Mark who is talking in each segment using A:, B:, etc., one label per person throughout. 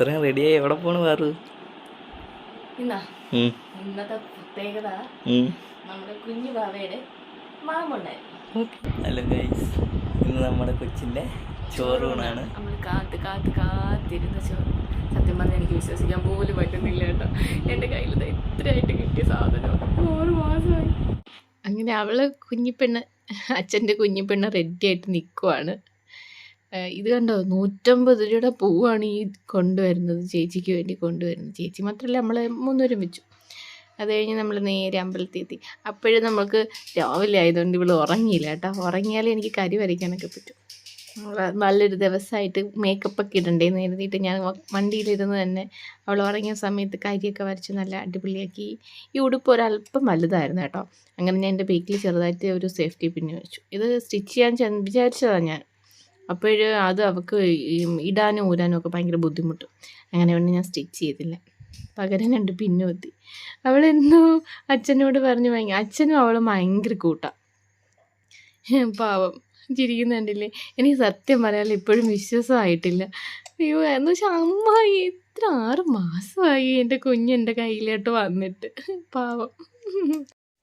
A: ഇത്രയും റെഡിയായി എവിടെ പോണ് വേറെ?
B: ഇന്നത്തെ പ്രത്യേകത നമ്മുടെ കുഞ്ഞു ബാവയുടെ മാമുണ്ടായിരുന്നു.
A: ഹലോ ഗൈസ്, ഇന്ന് നമ്മുടെ കൊച്ചിൻ്റെ ചോറൂണാണ്.
B: നമ്മൾ കാത്തിരുന്ന ചോറ്. സത്യം പറഞ്ഞാൽ എനിക്ക് വിശ്വസിക്കാൻ പോലും പറ്റുന്നില്ല കേട്ടോ. എൻ്റെ കയ്യിൽ ഇത്രയായിട്ട് കിട്ടിയ സാധനം 6 മാസമായി. അങ്ങനെ അവള് കുഞ്ഞിപ്പെണ്ണ്, അച്ഛൻ്റെ കുഞ്ഞിപ്പെണ്ണ് റെഡിയായിട്ട് നിൽക്കുവാണ്. ഇത് കണ്ടോ, 150 രൂപയുടെ പൂവാണ് ഈ കൊണ്ടുവരുന്നത്, ചേച്ചിക്ക് വേണ്ടി കൊണ്ടുവരുന്നത്. ചേച്ചി മാത്രമല്ല, നമ്മൾ 3 വെച്ചു. അത് കഴിഞ്ഞ് നമ്മൾ നേരെ അമ്പലത്തിൽ എത്തി. അപ്പോഴും നമുക്ക് രാവിലെ ആയതുകൊണ്ട് ഇവൾ ഉറങ്ങിയില്ല കേട്ടോ. ഉറങ്ങിയാലേ എനിക്ക് കരി വരയ്ക്കാനൊക്കെ പറ്റും. നല്ലൊരു ദിവസമായിട്ട് മേക്കപ്പൊക്കെ ഇടണ്ടേന്ന് എഴുതിയിട്ട് ഞാൻ വണ്ടിയിലിരുന്ന് തന്നെ അവൾ ഉറങ്ങിയ സമയത്ത് കരിയൊക്കെ വരച്ച് നല്ല അടിപൊളിയാക്കി. ഈ ഉടുപ്പ് ഒരല്പം വലുതായിരുന്നു കേട്ടോ. അങ്ങനെ ഞാൻ എൻ്റെ ബേക്കിൽ ചെറുതായിട്ട് ഒരു സേഫ്റ്റി പിന്ന് വെച്ചു. ഇത് സ്റ്റിച്ച് ചെയ്യാൻ വിചാരിച്ചതാണ് ഞാൻ. അപ്പോഴ് അത് അവൾക്ക് ഇടാനും ഊരാനും ഒക്കെ ഭയങ്കര ബുദ്ധിമുട്ടും. അങ്ങനെ കൊണ്ട് ഞാൻ സ്റ്റിച്ച് ചെയ്തില്ല. പകരം 2 പിന്നു കുത്തി. അവളെന്തോ അച്ഛനോട് പറഞ്ഞു അച്ഛനും അവളും ഭയങ്കര കൂട്ടാണ്. പാവം ചിരിക്കുന്ന കണ്ടില്ലേ. എനിക്ക് സത്യം പറയാൻ ഇപ്പോഴും വിശ്വാസമായിട്ടില്ല. അയ്യോ, എന്ന് വെച്ചാൽ അമ്മായി ഇത്ര 6 മാസമായി എൻ്റെ കുഞ്ഞെൻ്റെ കയ്യിലോട്ട് വന്നിട്ട്. പാവം.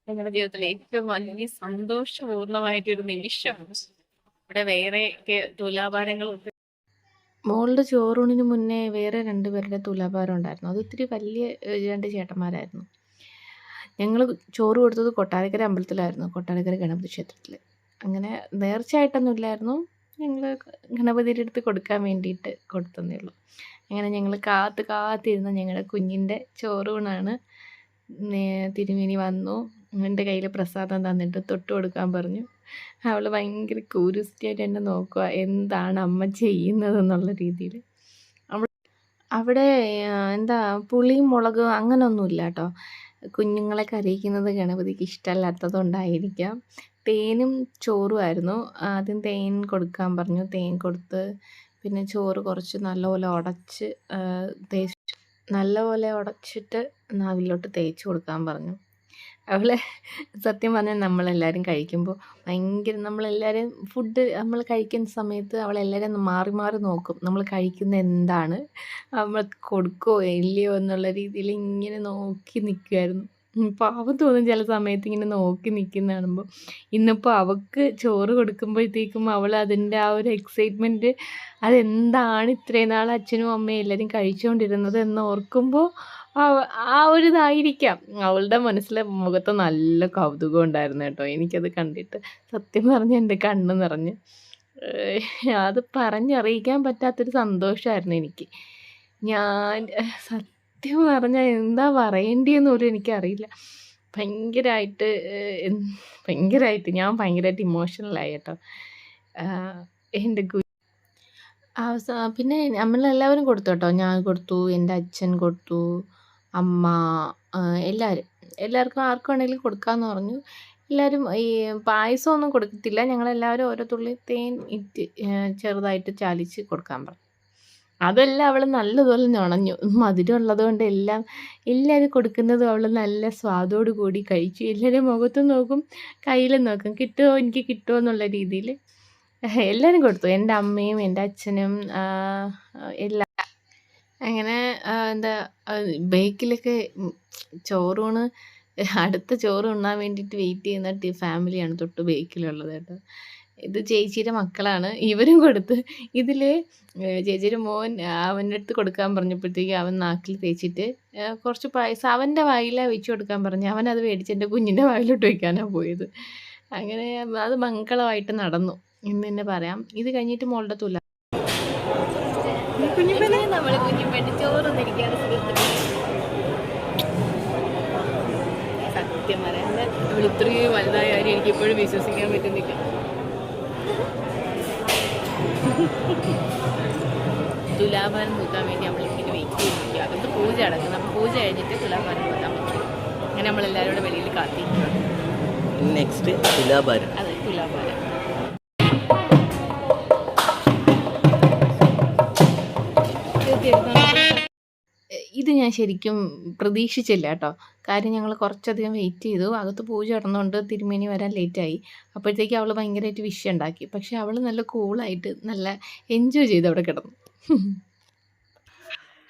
B: ഞങ്ങളുടെ ജീവിതത്തിലെ ഏറ്റവും വലിയ സന്തോഷപൂർണ്ണമായിട്ടൊരു നിമിഷമാണ്. ഇവിടെ വേറെ തുലാഭാരങ്ങളുണ്ട്. മോളുടെ ചോറൂണിന് മുന്നേ വേറെ 2 പേരുടെ തുലാഭാരം ഉണ്ടായിരുന്നു. അത് ഇത്തിരി വലിയ 2 ചേട്ടന്മാരായിരുന്നു. ഞങ്ങൾ ചോറ് കൊടുത്തത് കൊട്ടാരക്കര അമ്പലത്തിലായിരുന്നു, കൊട്ടാരക്കര ഗണപതി ക്ഷേത്രത്തിൽ. അങ്ങനെ നേർച്ചയായിട്ടൊന്നും ഇല്ലായിരുന്നു, ഞങ്ങൾ ഗണപതിയുടെ അടുത്ത് കൊടുക്കാൻ വേണ്ടിയിട്ട് കൊടുത്തതേ ഉള്ളൂ. അങ്ങനെ ഞങ്ങൾ കാത്തിരുന്ന ഞങ്ങളുടെ കുഞ്ഞിൻ്റെ ചോറൂണാണ്. തിരുമേനി വന്നു, എൻ്റെ കയ്യിൽ പ്രസാദം തന്നിട്ട് തൊട്ട് കൊടുക്കാൻ പറഞ്ഞു. അവൾ ഭയങ്കര ക്യൂരിയോസിറ്റിയായിട്ട് എന്നെ നോക്കുക, എന്താണ് അമ്മ ചെയ്യുന്നതെന്നുള്ള രീതിയിൽ. അവിടെ എന്താ പുളിയും മുളകും അങ്ങനെയൊന്നുമില്ല കേട്ടോ. കുഞ്ഞുങ്ങളെ കരയിക്കുന്നത് ഗണപതിക്ക് ഇഷ്ടമല്ലാത്തതുകൊണ്ടായിരിക്കാം. തേനും ചോറുമായിരുന്നു. ആദ്യം തേൻ കൊടുക്കാൻ പറഞ്ഞു, തേൻ കൊടുത്ത് പിന്നെ ചോറ് കുറച്ച് നല്ലപോലെ ഉടച്ചിട്ട് നാവിലോട്ട് തേച്ച് കൊടുക്കാൻ പറഞ്ഞു. അവളെ സത്യം പറഞ്ഞാൽ നമ്മളെല്ലാവരും കഴിക്കുമ്പോൾ നമ്മളെല്ലാവരും ഫുഡ് നമ്മൾ കഴിക്കുന്ന സമയത്ത് അവളെല്ലാവരും മാറി മാറി നോക്കും, നമ്മൾ കഴിക്കുന്ന എന്താണ്, നമ്മൾ കൊടുക്കോ ഇല്ലയോ എന്നുള്ള രീതിയിൽ ഇങ്ങനെ നോക്കി നിൽക്കുമായിരുന്നു. പാവം തോന്നും ചില സമയത്ത് ഇങ്ങനെ നോക്കി നിൽക്കുന്ന കാണുമ്പോൾ. ഇന്നിപ്പോൾ അവൾക്ക് ചോറ് കൊടുക്കുമ്പോഴത്തേക്കും അവൾ അതിൻ്റെ ആ ഒരു എക്സൈറ്റ്മെൻറ്റ്, അതെന്താണ് ഇത്രയും നാൾ അച്ഛനും അമ്മയും എല്ലാവരും കഴിച്ചുകൊണ്ടിരുന്നത് എന്ന് ഓർക്കുമ്പോൾ ആ ഒരു ഇതായിരിക്കാം. അവളുടെ മനസ്സിലെ മുഖത്ത് നല്ല കൗതുകം ഉണ്ടായിരുന്നു കേട്ടോ. എനിക്കത് കണ്ടിട്ട് സത്യം പറഞ്ഞാൽ എൻ്റെ കണ്ണ് നിറഞ്ഞ്. അത് പറഞ്ഞറിയിക്കാൻ പറ്റാത്തൊരു സന്തോഷമായിരുന്നു എനിക്ക്. ഞാൻ സത്യം പറഞ്ഞാൽ എന്താ പറയേണ്ടിയെന്ന് പോലും എനിക്കറിയില്ല. ഭയങ്കരമായിട്ട് ഞാൻ ഭയങ്കരമായിട്ട് ഇമോഷണലായി കേട്ടോ. എൻ്റെ പിന്നെ നമ്മളെല്ലാവരും കൊടുത്തു കേട്ടോ. ഞാൻ കൊടുത്തു, എൻ്റെ അച്ഛൻ കൊടുത്തു, അമ്മ, എല്ലാവർക്കും ആർക്ക് വേണമെങ്കിലും കൊടുക്കാമെന്ന് പറഞ്ഞു. എല്ലാവരും ഈ പായസമൊന്നും കൊടുക്കത്തില്ല, ഞങ്ങളെല്ലാവരും ഓരോ തുള്ളി തേൻ ഇട്ട് ചെറുതായിട്ട് ചാലിച്ച് കൊടുക്കാൻ പറഞ്ഞു. അതെല്ലാം അവൾ നല്ലതുപോലെ നുണഞ്ഞു. മധുരം ഉള്ളത് കൊണ്ട് എല്ലാവരും കൊടുക്കുന്നതും അവൾ നല്ല സ്വാദോട് കൂടി കഴിച്ചു. എല്ലാവരും മുഖത്തും നോക്കും, കയ്യിലും നോക്കും, എനിക്ക് കിട്ടുമോ എന്നുള്ള രീതിയിൽ എല്ലാവരും കൊടുത്തു. എൻ്റെ അമ്മയും എൻ്റെ അച്ഛനും എല്ലാം. അങ്ങനെ എന്താ ബേക്കിലൊക്കെ ചോറൂണ്, അടുത്ത ചോറ് ഉണ്ണാൻ വേണ്ടിയിട്ട് വെയിറ്റ് ചെയ്യുന്ന ഫാമിലിയാണ് തൊട്ട് ബേക്കിലുള്ളത് കേട്ടോ. ഇത് ചേച്ചിയുടെ മക്കളാണ്, ഇവരും കൊടുത്ത്. ഇതിൽ ചേച്ചിയുടെ മോൻ അവൻ്റെ അടുത്ത് കൊടുക്കാൻ പറഞ്ഞപ്പോഴത്തേക്ക് അവൻ നാക്കിൽ തേച്ചിട്ട് കുറച്ച് പായസം അവൻ്റെ വായിലാണ് വെച്ച് കൊടുക്കാൻ പറഞ്ഞു. അവനത് മേടിച്ച് എൻ്റെ കുഞ്ഞിൻ്റെ വായിലോട്ട് വയ്ക്കാനാണ് പോയത്. അങ്ങനെ അത് മംഗളമായിട്ട് നടന്നു എന്ന് തന്നെ പറയാം. ഇത് കഴിഞ്ഞിട്ട് മോളുടെ നമ്മൾ കുഞ്ഞിപ്പെട്ട് ചോറൊന്നിരിക്കാണ്. സത്യം പറയാം, നമ്മൾ ഇത്രയും വലുതായ കാര്യം എനിക്ക് ഇപ്പോഴും വിശ്വസിക്കാൻ പറ്റുന്നില്ല. തുലാഭാരം തൂക്കാൻ വേണ്ടി നമ്മളിങ്ങനെ വെയിറ്റ് ചെയ്തിരിക്കുക. അകത്ത് പൂജ നടക്കും, നമ്മൾ പൂജ കഴിഞ്ഞിട്ട് തുലാഭാരം തൂക്കാൻ പറ്റും. അങ്ങനെ നമ്മളെല്ലാവരും കൂടെ വെളിയിൽ കാത്തിരിക്കുകയാണ്.
A: നെക്സ്റ്റ് തുലാഭാരം.
B: അതെ, തുലാഭാരം. ഇത് ഞാൻ ശരിക്കും പ്രതീക്ഷിച്ചില്ല കേട്ടോ. കാര്യം ഞങ്ങൾ കുറച്ചധികം വെയിറ്റ് ചെയ്തു. അകത്ത് പൂജ നടന്നുകൊണ്ട് തിരുമേനി വരാൻ ലേറ്റായി. അപ്പോഴത്തേക്ക് അവൾ ഭയങ്കരമായിട്ട് വിഷ് ഉണ്ടാക്കി. പക്ഷെ അവൾ നല്ല കൂളായിട്ട് നല്ല എൻജോയ് ചെയ്ത് അവിടെ കിടന്നു.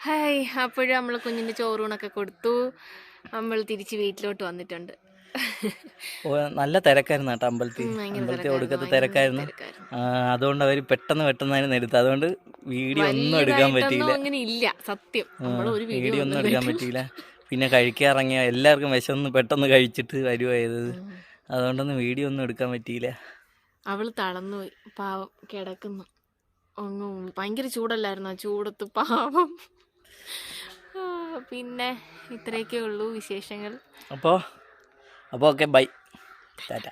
B: ഹായ്, അപ്പോഴും നമ്മൾ കുഞ്ഞിൻ്റെ ചോറൂണൊക്കെ കൊടുത്തു. നമ്മൾ തിരിച്ച് വീട്ടിലോട്ട് വന്നിട്ടുണ്ട്.
A: നല്ല തിരക്കായിരുന്നു കേട്ടോ അമ്പലത്തിൽ. ഒടുക്കത്തെ തിരക്കായിരുന്നു. അതുകൊണ്ട് അവർ പെട്ടെന്ന് എടുത്തു. അതുകൊണ്ട് വീഡിയോ ഒന്നും എടുക്കാൻ പറ്റിയില്ല.
B: അങ്ങനെ ഇല്ല, സത്യം
A: വീഡിയോ ഒന്നും എടുക്കാൻ പറ്റിയില്ല. പിന്നെ കഴിക്കാറിറങ്ങിയ എല്ലാവർക്കും വിശന്ന് പെട്ടെന്ന് കഴിച്ചിട്ട് വരുവായത്. അതുകൊണ്ടൊന്നും വീഡിയോ ഒന്നും എടുക്കാൻ പറ്റിയില്ല.
B: അവള് തളർന്നുപോയി, പാവം കിടക്കുന്നു. ഭയങ്കര ചൂടല്ലായിരുന്നു, ചൂടത്ത് പാവം. പിന്നെ ഇത്രയൊക്കെ ഉള്ളൂ വിശേഷങ്ങൾ.
A: അപ്പോൾ ഓക്കെ, ബൈ, ടാറ്റ.